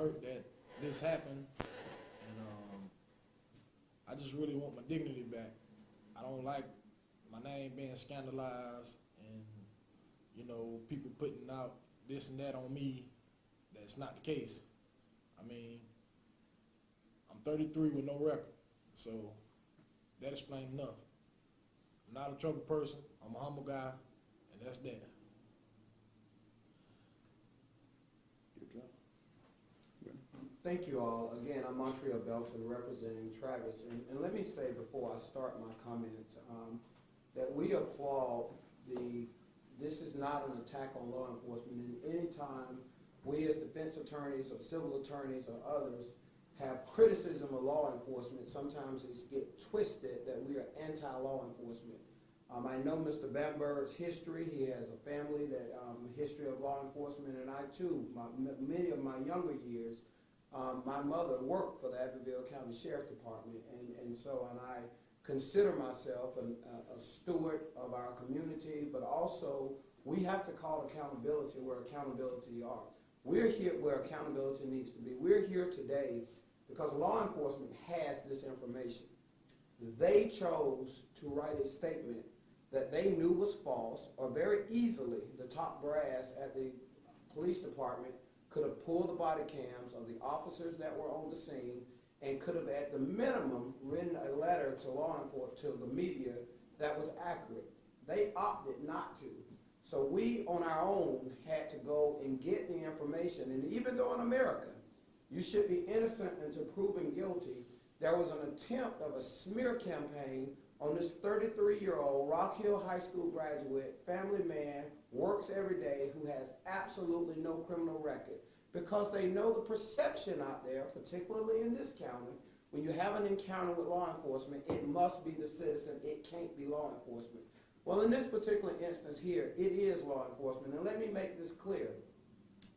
hurt that this happened, and I just really want my dignity back. I don't like my name being scandalized and, you know, people putting out this and that on me. That's not the case. I mean, I'm 33 with no record, so that explains enough. I'm not a trouble person. I'm a humble guy, and that's that. Thank you all. Again, I'm Montreal Belton representing Travis. And let me say before I start my comments that we applaud this is not an attack on law enforcement. And any time we as defense attorneys or civil attorneys or others have criticism of law enforcement, sometimes it's get twisted that we are anti-law enforcement. I know Mr. Bamberg's history. He has a family that history of law enforcement, and I too, many of my younger years, my mother worked for the Abbeville County Sheriff's Department, and I consider myself a steward of our community, but also we have to call accountability where accountability are. We're here where accountability needs to be. We're here today because law enforcement has this information. They chose to write a statement that they knew was false, or very easily the top brass at the police department could have pulled the body cams of the officers that were on the scene and could have at the minimum written a letter to law enforcement, to the media, that was accurate. They opted not to. So we on our own had to go and get the information. And even though in America you should be innocent until proven guilty, there was an attempt of a smear campaign on this 33-year-old Rock Hill High School graduate, family man, works every day, who has absolutely no criminal record, because they know the perception out there, particularly in this county, when you have an encounter with law enforcement, it must be the citizen, it can't be law enforcement. Well, in this particular instance here, it is law enforcement, and let me make this clear.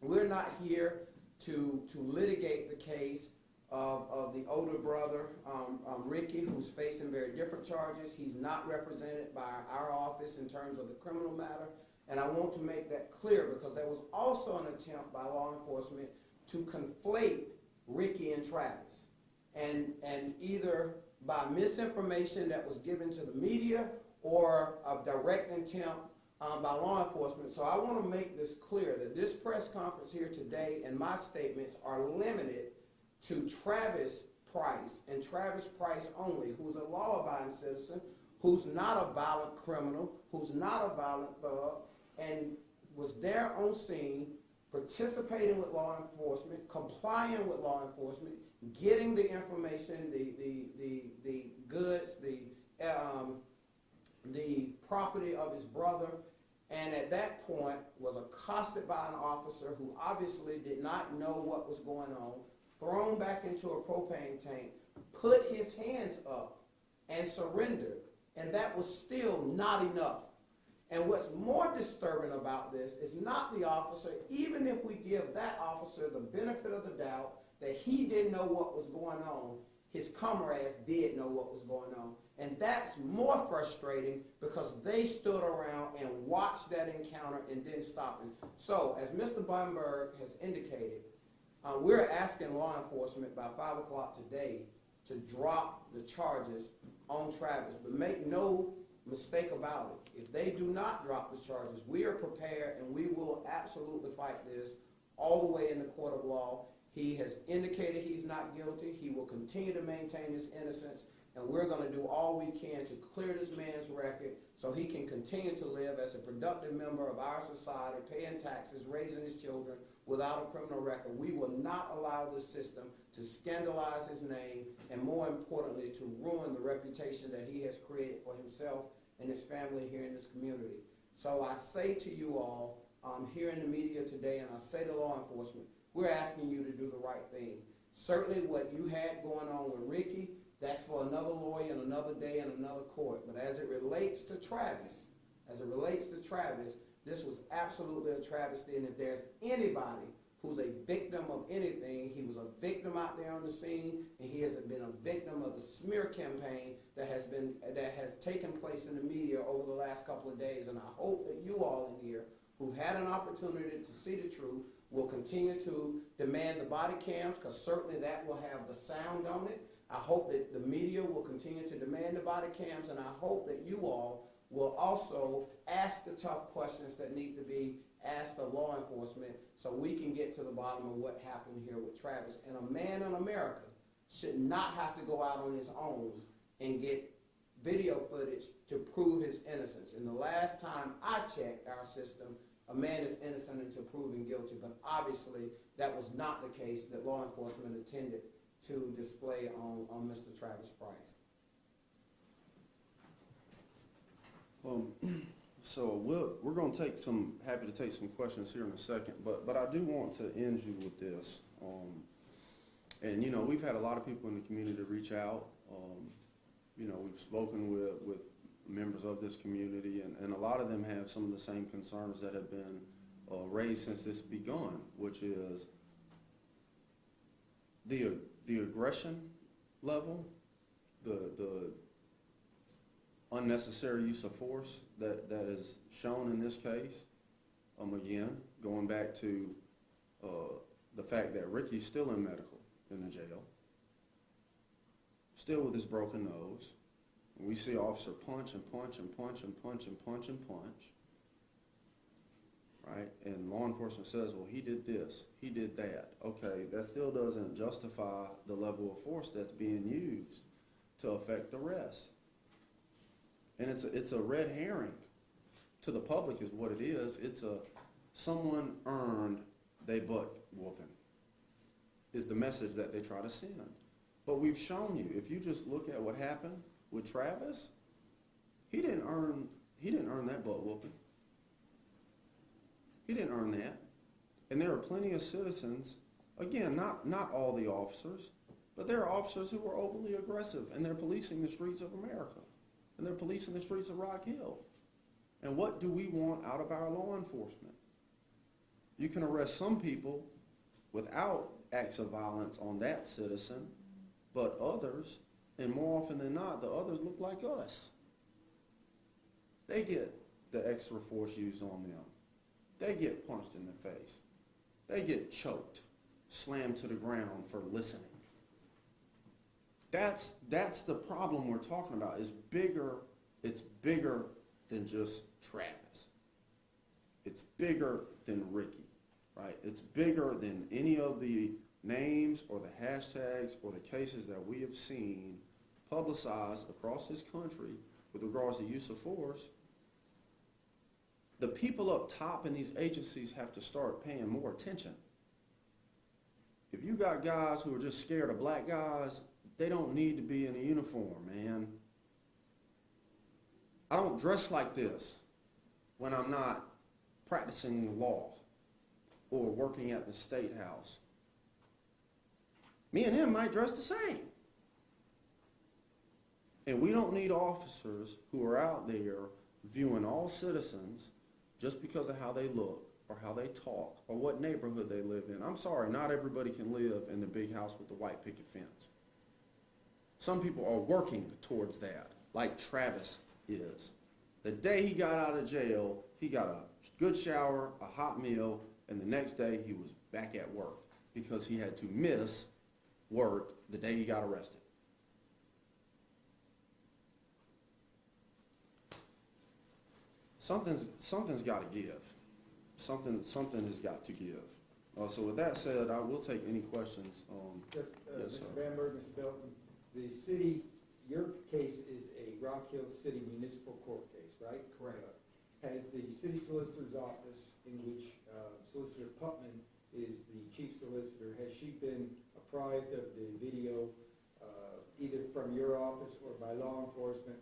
We're not here to litigate the case of the older brother, Ricky, who's facing very different charges. He's not represented by our office in terms of the criminal matter. And I want to make that clear because there was also an attempt by law enforcement to conflate Ricky and Travis. And either by misinformation that was given to the media or a direct attempt by law enforcement. So I want to make this clear that this press conference here today and my statements are limited to Travis Price and Travis Price only, who's a law-abiding citizen, who's not a violent criminal, who's not a violent thug, and was there on scene, participating with law enforcement, complying with law enforcement, getting the information, the goods, the property of his brother, and at that point was accosted by an officer who obviously did not know what was going on, thrown back into a propane tank, put his hands up, and surrendered. And that was still not enough. And what's more disturbing about this is not the officer, even if we give that officer the benefit of the doubt that he didn't know what was going on, his comrades did know what was going on. And that's more frustrating because they stood around and watched that encounter and didn't stop it. So, as Mr. Bamberg has indicated, we're asking law enforcement by 5 o'clock today to drop the charges on Travis. But make no mistake about it. If they do not drop the charges, we are prepared and we will absolutely fight this all the way in the court of law. He has indicated he's not guilty. He will continue to maintain his innocence, and we're going to do all we can to clear this man's record so he can continue to live as a productive member of our society, paying taxes, raising his children without a criminal record. We will not allow this system to scandalize his name and, more importantly, to ruin the reputation that he has created for himself and his family here in this community. So I say to you all here in the media today, and I say to law enforcement, we're asking you to do the right thing. Certainly what you had going on with Ricky, that's for another lawyer and another day and another court. But as it relates to Travis, this was absolutely a travesty. And if there's anybody who's a victim of anything, he was a victim out there on the scene, and he has been a victim of the smear campaign that has taken place in the media over the last couple of days. And I hope that you all in here who've had an opportunity to see the truth will continue to demand the body cams, because certainly that will have the sound on it. I hope that the media will continue to demand the body cams, and I hope that you all will also ask the tough questions that need to be asked of law enforcement so we can get to the bottom of what happened here with Travis. And a man in America should not have to go out on his own and get video footage to prove his innocence. And the last time I checked our system, a man is innocent until proven guilty, but obviously that was not the case that law enforcement intended to display on Mr. Travis Price. So we're going to take happy to take some questions here in a second, but I do want to end you with this. And you know, we've had a lot of people in the community reach out. You know, we've spoken with members of this community, and a lot of them have some of the same concerns that have been raised since this begun, which is the aggression level, the unnecessary use of force that is shown in this case. Again, going back to the fact that Ricky's still in medical in the jail, still with his broken nose. And we see officer punch and punch and punch and punch and punch and punch, right? And law enforcement says, well, he did this, he did that. Okay, that still doesn't justify the level of force that's being used to affect the rest. And it's a red herring to the public is what it is. It's someone earned they butt whooping is the message that they try to send. But we've shown you, if you just look at what happened with Travis, he didn't earn that butt whooping. He didn't earn that. And there are plenty of citizens, again, not all the officers, but there are officers who are overly aggressive, and they're policing the streets of America. And they're policing the streets of Rock Hill. And what do we want out of our law enforcement? You can arrest some people without acts of violence on that citizen, but others, and more often than not, the others look like us. They get the extra force used on them. They get punched in the face. They get choked, slammed to the ground for listening. That's the problem we're talking about. It's bigger than just Travis. It's bigger than Ricky, right? It's bigger than any of the names or the hashtags or the cases that we have seen publicized across this country with regards to use of force. The people up top in these agencies have to start paying more attention. If you got guys who are just scared of black guys, they don't need to be in a uniform, man. I don't dress like this when I'm not practicing law or working at the State House. Me and him might dress the same. And we don't need officers who are out there viewing all citizens just because of how they look or how they talk or what neighborhood they live in. I'm sorry, not everybody can live in the big house with the white picket fence. Some people are working towards that, like Travis is. The day he got out of jail, he got a good shower, a hot meal, and the next day he was back at work because he had to miss work the day he got arrested. Something's got to give. Something has got to give. So with that said, I will take any questions. Yes, sir. Mr. Bamberg, Mr. Belton, the city, your case is a Rock Hill City Municipal Court case, right? Correct. Has the city solicitor's office, in which Solicitor Putman is the chief solicitor, has she been apprised of the video either from your office or by law enforcement?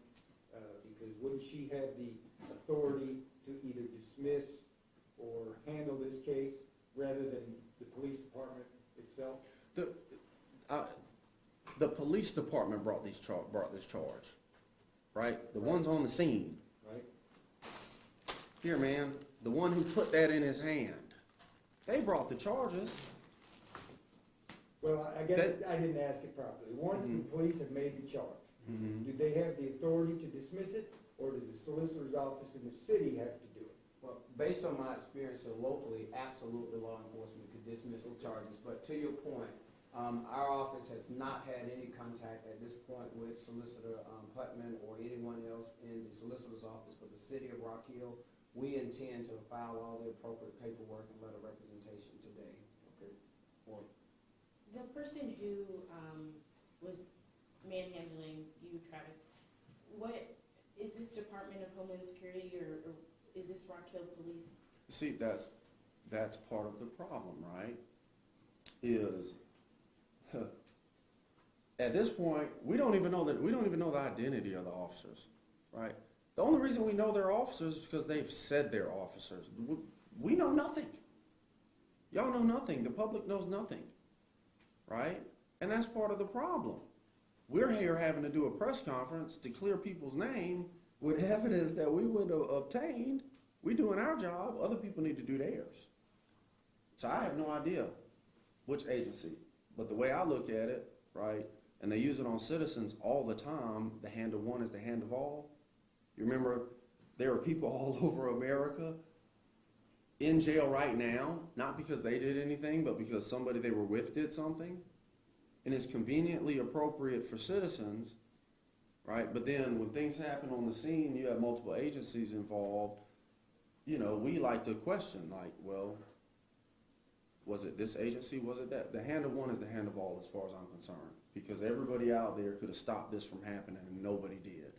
Because wouldn't she have the authority to either dismiss or handle this case rather than the police department itself? The police department brought this charge, right? The ones on the scene. Right. Here, man, the one who put that in his hand. They brought the charges. Well, I guess I didn't ask it properly. Once the police have made the charge, do they have the authority to dismiss it, or does the solicitor's office in the city have to do it? Well, based on my experience here locally, absolutely law enforcement could dismiss the charges. But to your point, our office has not had any contact at this point with Solicitor Putman or anyone else in the solicitor's office for the city of Rock Hill. We intend to file all the appropriate paperwork and letter representation today. Okay. Or the person who was manhandling you, Travis, what is this Department of Homeland Security or is this Rock Hill Police? See, that's part of the problem, right? Is at this point we don't even know the identity of the officers, right? The only reason we know they're officers is because they've said they're officers. We know nothing. Y'all know nothing. The public knows nothing, right? And that's part of the problem. We're here having to do a press conference to clear people's name with evidence that we would have obtained. We're doing our job. Other people need to do theirs. So I have no idea which agency. But the way I look at it, right, and they use it on citizens all the time, the hand of one is the hand of all. You remember there are people all over America in jail right now, not because they did anything, but because somebody they were with did something. And it's conveniently appropriate for citizens, right? But then when things happen on the scene, you have multiple agencies involved. You know, we like to question, like, well, was it this agency? Was it that? The hand of one is the hand of all as far as I'm concerned, because everybody out there could have stopped this from happening and nobody did.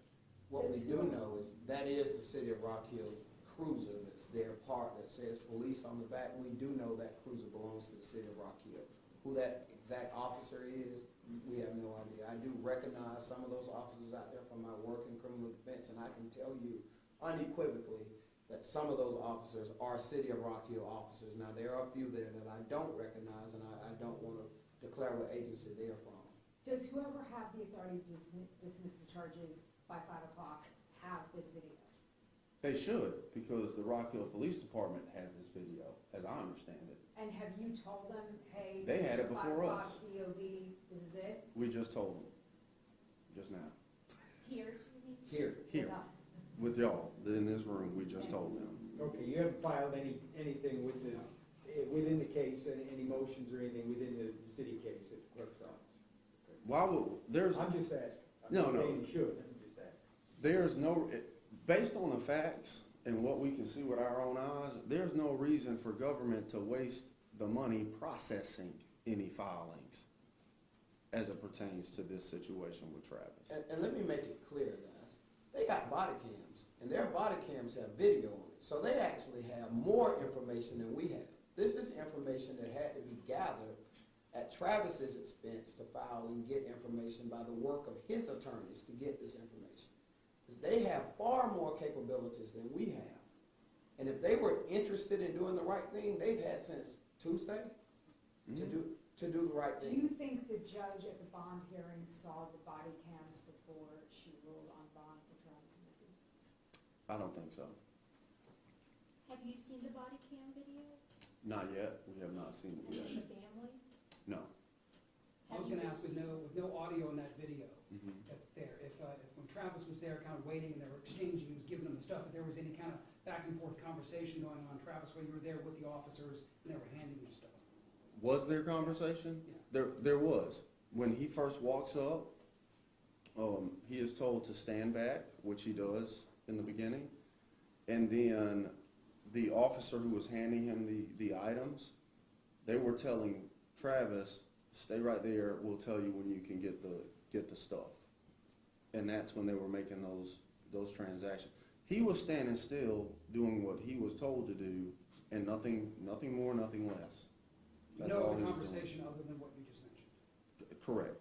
what we do know is that is the city of Rock Hill's cruiser that's their part that says police on the back. We do know that cruiser belongs to the city of Rock Hill. Who that exact officer is, we have no idea. I do recognize some of those officers out there from my work in criminal defense, and I can tell you unequivocally that some of those officers are city of Rock Hill officers. Now, there are a few there that I don't recognize, and I don't want to declare what agency they're from. Does whoever have the authority to dismiss the charges by 5 o'clock have this video? They should, because the Rock Hill Police Department has this video, as I understand it. And have you told them, hey, They had it 5 before o'clock us. EOD, this is it? We just told them, just now. Here? Here. Here, with y'all, in this room, we just told them. Okay, you haven't filed anything with the, within the case, any motions or anything within the city case at the clerk's office? Why would, there's, I'm just asking. I'm No, not no. saying you should, I'm just asking. there's no, based on the facts and what we can see with our own eyes, there's no reason for government to waste the money processing any filings as it pertains to this situation with Travis. And let me make it clear, guys. They got body cams, and their body cams have video on it. So they actually have more information than we have. This is information that had to be gathered at Travis's expense to file and get information by the work of his attorneys to get this information. They have far more capabilities than we have. And if they were interested in doing the right thing, they've had since Tuesday to do the right Do thing. you think the judge at the bond hearing saw the body cams before she ruled on bond for Travis and Nikki? I don't think so. Have you seen the body cam video Not yet. We have not seen it of yet. the family? No. I was gonna ask with no audio in that video, Mhm. if when Travis was there kind of waiting and they were exchanging, he was giving them the stuff, if there was any kind of back and forth conversation going on, Travis, while you were there with the officers and they were handing you stuff. Was there conversation? Yeah. There was. When he first walks up, he is told to stand back, which he does in the beginning. And then the officer who was handing him the items, they were telling Travis, stay right there, we'll tell you when you can get the stuff. And that's when they were making those transactions. He was standing still doing what he was told to do, and nothing more, nothing less. You That's know all the he was doing. conversation other than what you just mentioned. Correct.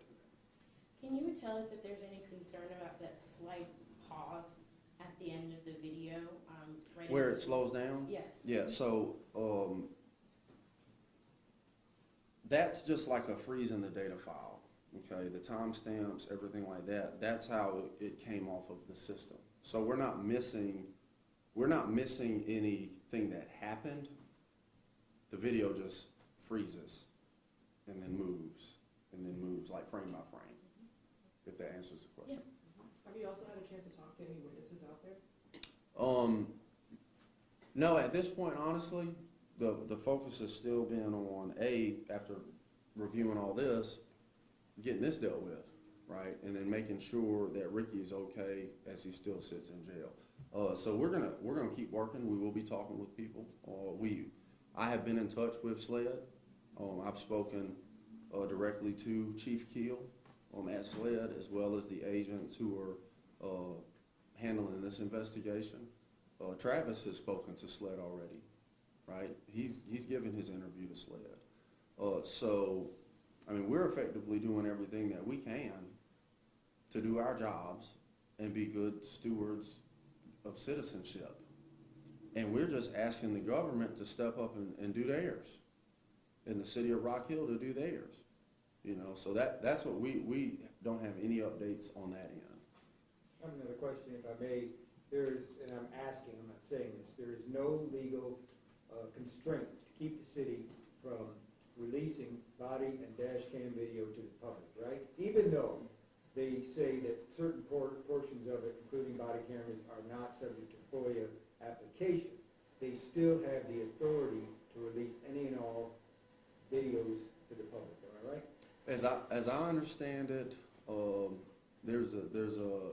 Can you tell us if there's any concern about that slight pause at the end of the video? Right Where in it slows down? Yes. Yeah, so that's just like a freeze in the data file, okay? The timestamps, everything like that, that's how it came off of the system. So we're not missing anything that happened. The video just freezes and then moves like frame by frame, if that answers the question. Have you also had a chance to talk to any witnesses out there? No, at this point, honestly, the focus has still been on, after reviewing all this, getting this dealt with, right? And then making sure that Ricky is okay as he still sits in jail. So we're gonna keep working. We will be talking with people. I have been in touch with SLED. I've spoken directly to Chief Keel at SLED, as well as the agents who are handling this investigation. Travis has spoken to SLED already, right? He's given his interview to SLED. So, I mean, we're effectively doing everything that we can to do our jobs and be good stewards of citizenship. And we're just asking the government to step up and do theirs, and the city of Rock Hill to do theirs. You know, so that's what we don't have any updates on that end. I have another question, if I may. And I'm asking, I'm not saying this, there is no legal constraint to keep the city from releasing body and dash cam video to the public, right? Even though they say that certain portions of it, including body cameras, are not subject to FOIA application, they still have the authority to release any and all videos to the public, am I right? As I understand it, there's a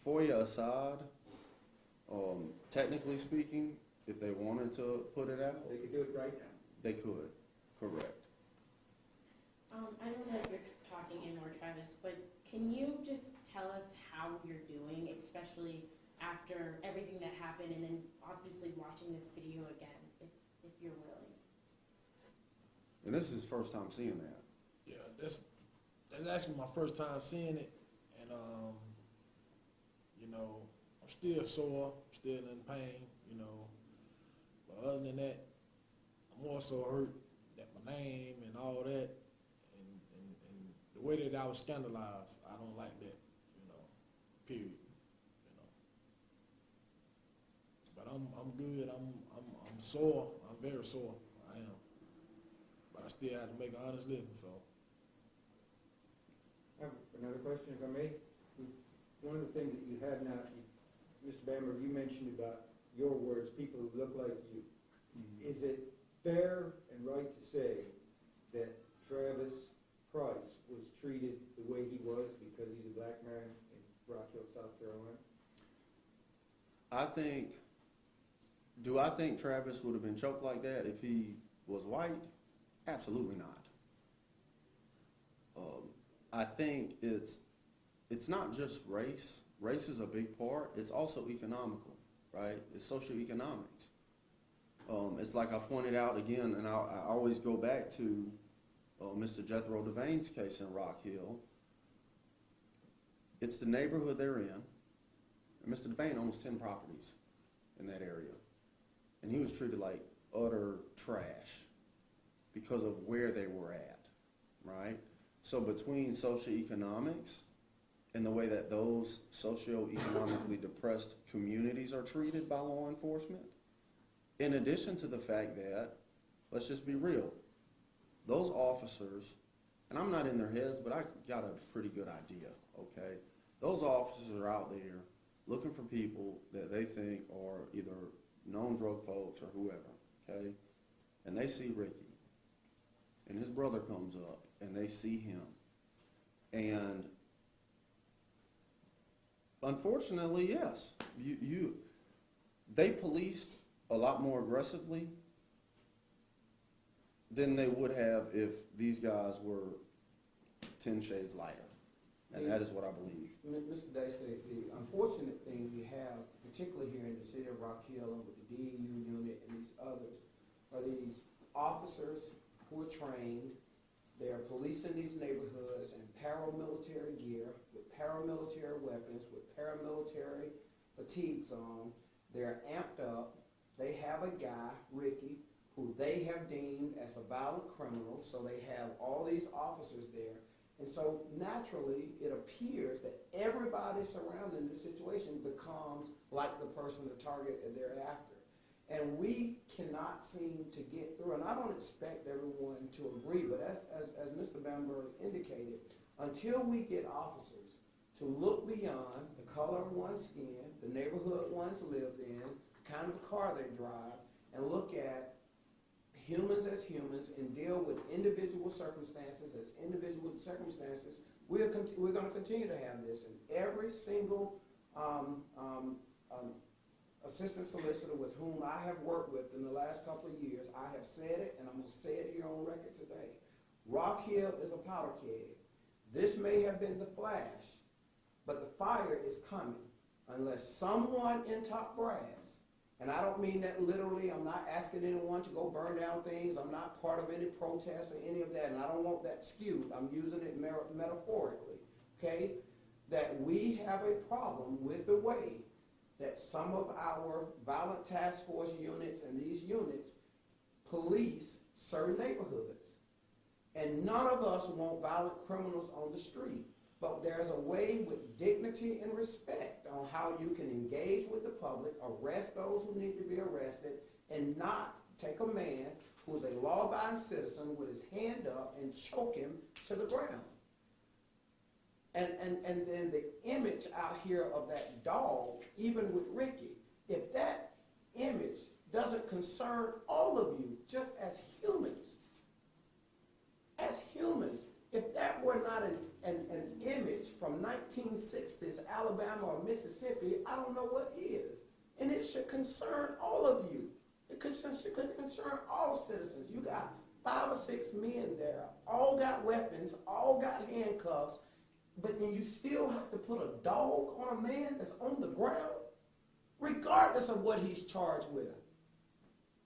FOIA aside. Technically speaking, if they wanted to put it out, They could do it right now. they could. Correct. I don't know if you're talking anymore, Travis, but can you just tell us how you're doing, especially after everything that happened, and then obviously watching this video again, if you're willing? And this is his first time seeing that. Yeah, that's actually my first time seeing it, and you know, I'm still sore, still in pain, you know. But other than that, I'm also hurt that my name and all that, and the way that I was scandalized, I don't like that, you know. Period. You know. But I'm good. I'm sore. I'm very sore. I am. But I still have to make an honest living. So. I have another question, if I may. One of the things that you have not, Mr. Bamber, you mentioned about your words, people who look like you. Is it fair and right to say that Travis Price was treated the way he was because he's a black man in Rock Hill, South Carolina? Do I think Travis would have been choked like that if he was white? Absolutely not. I think it's not just race. Race is a big part. It's also economical, right? It's socioeconomics. It's like I pointed out again, and I always go back to Mr. Jethro Devane's case in Rock Hill. It's the neighborhood they're in. And Mr. Devane owns 10 properties in that area. And he was treated like utter trash because of where they were at, right? So between socioeconomics and the way that those socioeconomically depressed communities are treated by law enforcement, in addition to the fact that, let's just be real, those officers, and I'm not in their heads, but I got a pretty good idea, okay? Those officers are out there looking for people that they think are either known drug folks or whoever, okay? And they see Ricky, and his brother comes up, and they see him. And unfortunately, yes, they policed a lot more aggressively than they would have if these guys were 10 shades lighter. And that is what I believe. Mr. Dacey, the unfortunate thing we have, particularly here in the city of Rock Hill and with the DEU unit and these others, are these officers who are trained. They are policing these neighborhoods in paramilitary gear, with paramilitary weapons, with paramilitary fatigues on. They're amped up. They have a guy, Ricky, who they have deemed as a violent criminal, so they have all these officers there. And so naturally, it appears that everybody surrounding the situation becomes like the person, the target that they're after. And we cannot seem to get through, and I don't expect everyone to agree, but as Mr. Bamberg indicated, until we get officers to look beyond the color of one's skin, the neighborhood one's lived in, kind of car they drive, and look at humans as humans and deal with individual circumstances as individual circumstances, we're going to continue to have this. And every single assistant solicitor with whom I have worked with in the last couple of years, I have said it, and I'm going to say it here on record today. Rock Hill is a powder keg. This may have been the flash, but the fire is coming unless someone in top brass, and I don't mean that literally, I'm not asking anyone to go burn down things, I'm not part of any protest or any of that, and I don't want that skewed, I'm using it metaphorically, okay? That we have a problem with the way that some of our violent task force units and these units police certain neighborhoods. And none of us want violent criminals on the street. But there's a way with dignity and respect on how you can engage with the public, arrest those who need to be arrested, and not take a man who's a law-abiding citizen with his hand up and choke him to the ground. And then the image out here of that dog, even with Ricky, if that image doesn't concern all of you just as humans, if that were not an image from 1960s Alabama or Mississippi, I don't know what is. And it should concern all of you. It should concern all citizens. You got 5 or 6 men there, all got weapons, all got handcuffs, but then you still have to put a dog on a man that's on the ground, regardless of what he's charged with.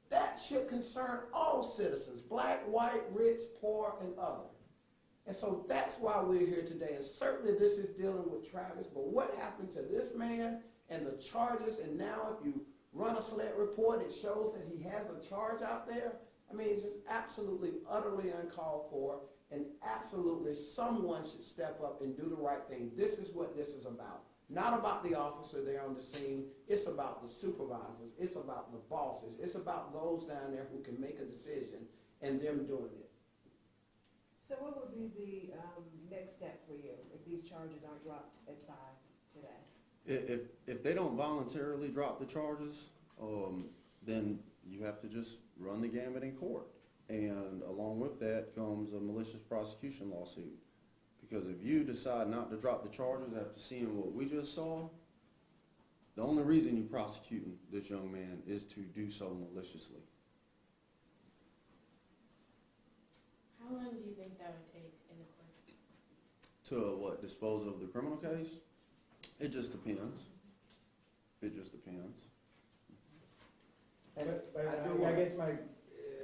That should concern all citizens, black, white, rich, poor, and other. And so that's why we're here today. And certainly this is dealing with Travis, but what happened to this man and the charges, and now if you run a SLED report, it shows that he has a charge out there. I mean, it's just absolutely, utterly uncalled for, and absolutely someone should step up and do the right thing. This is what this is about. Not about the officer there on the scene. It's about the supervisors. It's about the bosses. It's about those down there who can make a decision and them doing it. So what would be the next step for you if these charges aren't dropped at 5 today? If they don't voluntarily drop the charges, then you have to just run the gamut in court. And along with that comes a malicious prosecution lawsuit. Because if you decide not to drop the charges after seeing what we just saw, the only reason you're prosecuting this young man is to do so maliciously. How long do you think that would take in the courts? To what, dispose of the criminal case? It just depends. It just depends. And I guess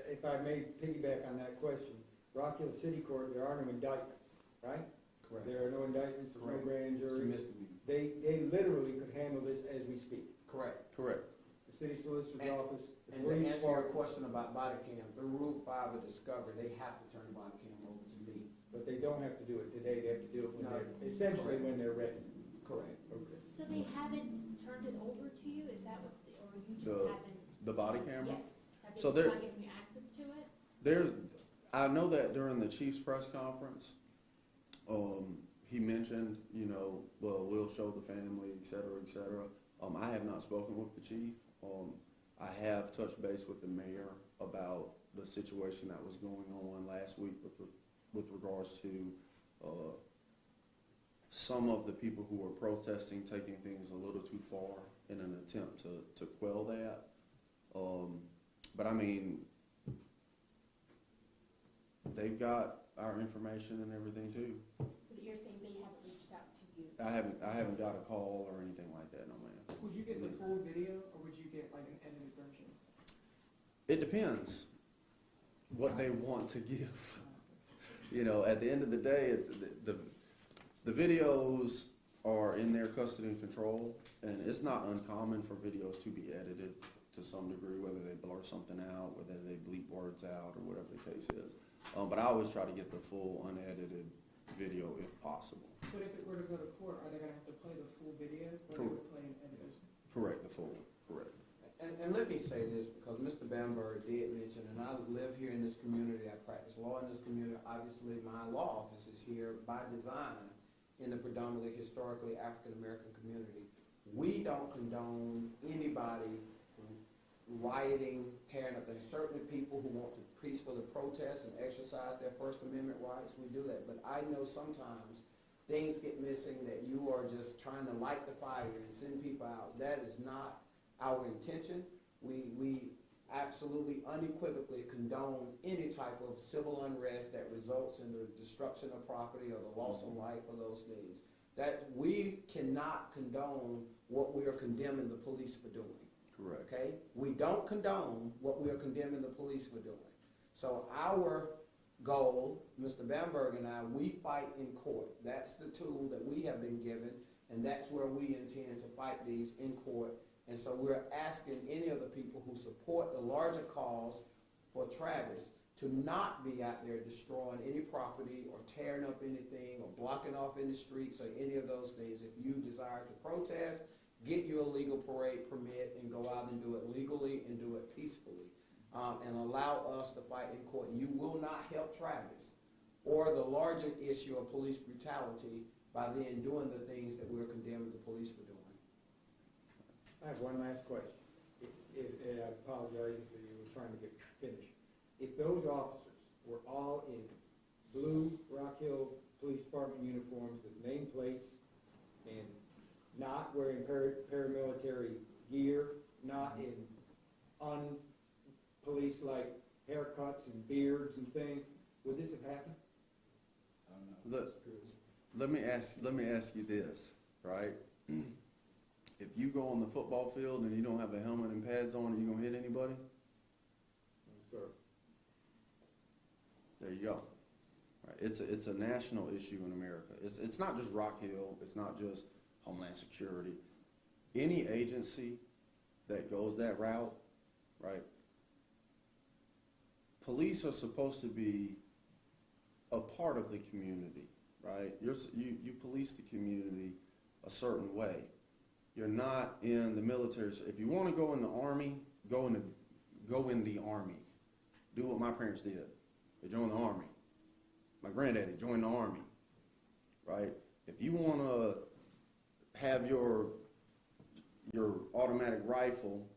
if I may piggyback on that question, Rock Hill City Court, there are no indictments, right? Correct. There are no indictments, no Correct. grand It's a juries. misdemeanor. They literally could handle this as we speak. Correct. Correct. The city solicitor's office, the And to police answer your department, question about Bodycam, the Rule 5 of Discovery, they have to turn Bodycam over to me. but they don't have to do it today, they have to do it when No. they're, essentially when they're ready. Correct. Okay. So they haven't turned it over to you? Is that what, or you just The- haven't? The body camera? Yes. Have So they there- not given you access to it? I know that during the chief's press conference, he mentioned, well, we'll show the family, et cetera, et cetera. I have not spoken with the chief. I have touched base with the mayor about the situation that was going on last week with regards to some of the people who were protesting taking things a little too far in an attempt to quell that. But I mean, they've got our information and everything too. So that you're saying they haven't reached out to you? I haven't got a call or anything like that, no ma'am. Would you get the full video, or would you get like an edited version? It depends what they want to give. At the end of the day, it's the videos are in their custody and control, and it's not uncommon for videos to be edited to some degree, whether they blur something out, whether they bleep words out, or whatever the case is. But I always try to get the full unedited video if possible. But if it were to go to court, are they gonna have to play the full video, or they would play an edited? Correct, the full, correct. And let me say this, because Mr. Bamberg did mention, and I live here in this community, I practice law in this community. Obviously, my law office is here by design in the predominantly historically African-American community. We don't condone anybody rioting, tearing up. There's certainly people who want to peacefully protest and exercise their First Amendment rights. We do that. But I know sometimes things get missing that you are just trying to light the fire and send people out. That is not our intention. We absolutely unequivocally condone any type of civil unrest that results in the destruction of property or the loss of life or those things. That we cannot condone what we are condemning the police for doing. Correct. Okay? We don't condone what we are condemning the police for doing. So our goal, Mr. Bamberg and I, we fight in court. That's the tool that we have been given, and that's where we intend to fight these in court. And so we're asking any of the people who support the larger cause for Travis to not be out there destroying any property or tearing up anything or blocking off any streets or any of those things. If you desire to protest, get you a legal parade permit and go out and do it legally and do it peacefully. And allow us to fight in court. You will not help Travis or the larger issue of police brutality by then doing the things that we're condemning the police for doing. I have one last question. And I apologize if you were trying to get finished. If those officers were all in blue Rock Hill Police Department uniforms with nameplates and not wearing paramilitary gear, not in police-like haircuts and beards and things, would this have happened? Let me ask you this, right? If you go on the football field and you don't have a helmet and pads on, are you gonna hit anybody? No, sir. There you go. Right. It's a national issue in America. It's not just Rock Hill. It's not just Homeland Security. Any agency that goes that route, right? Police are supposed to be a part of the community, right? You police the community a certain way. You're not in the military. So if you want to go in the Army, go in the Army. Do what my parents did. They joined the Army. My granddaddy joined the Army, right? If you want to have your automatic rifle